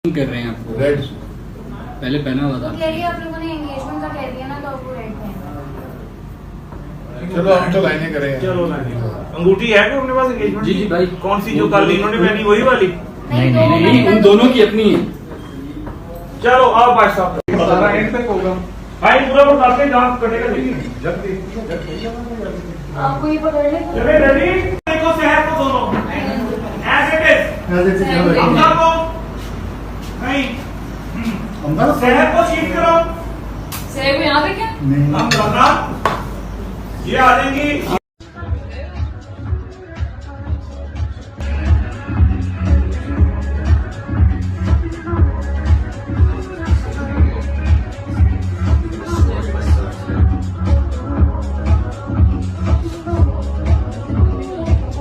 कर रहे हैं आपको रेड पहले पहना हुआ था। कह रही है आप लोगों ने एंगेजमेंट का कह दिया ना तो आपको रेड पहनना। चलो हम तो लाइनें करें। चलो लाइनें। अंगूठी है कोई अपने पास एंगेजमेंट? जी जी भाई। कौन सी जो कल इन्होंने पहनी वही वाली? नहीं, उन दोनों की अपनी है। चलो आओ भाई साहब, सारा एंड तक होगा भाई, पूरा बताते जहाँ कटेगा देखिए। आपको ये पकड़ ले। चले रेडी, देखो शहर को दोनों एज इट इज। हमजा को नहीं, शहर को चीट करो। सेब यहाँ पे क्या? हम अदनान ये आ जाएंगी।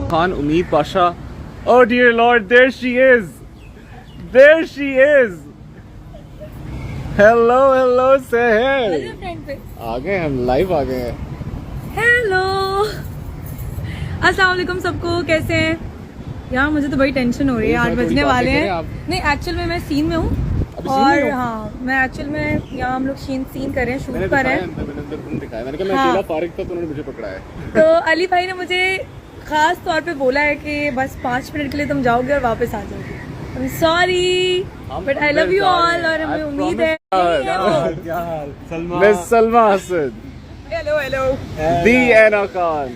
Khan Umeed Pasha. Oh dear Lord, there she is. There she is. Hello, hello, sehar. आ गए हम, लाइव आ गए हैं। हेलो, अस्सलाम वालेकुम सबको, कैसे हैं यार? मुझे तो बड़ी टेंशन हो रही है, 8 बजने वाले हैं। नहीं, एक्चुअल में मैं सीन में हूँ और हाँ, मैं एक्चुअल में यहाँ हम लोग सीन कर रहे हैं, शूट कर रहे हैं। मैंने कहा मैं अकेला फारिग था तो उन्होंने मुझे पकड़ा है। तो अली भाई ने मुझे खास तौर पे बोला है कि बस 5 मिनट के लिए तुम जाओगे और वापस आ जाओगे। I'm sorry, but I love you all और हमें उम्मीद है। Miss Salma Hassan. Hello, hello. The Aena Khan.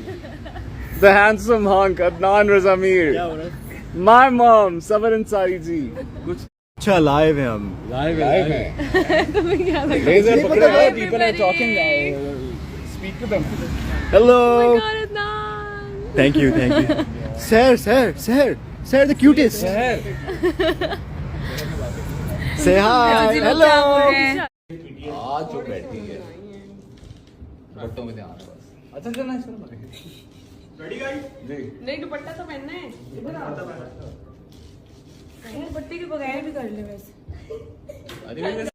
The handsome hunk Adnan Razamir. My mom Sabar Ansari ji. अच्छा लाइव है हम। लाइव है। तुम्हें क्या लगा? Laser पकड़े हुए people are talking. Speak to them. Hello. Oh my God, Adnan. Thank you sir sir the cutest से हाय हेलो। आज जो बैठी है बट्टों में ध्यान बस। अच्छा चलना है चलो। Ready guys? जी। नहीं, दुपट्टा तो पहनना है। इधर आओ। दुपट्टे के बगैर भी कर ले वैसे। अरे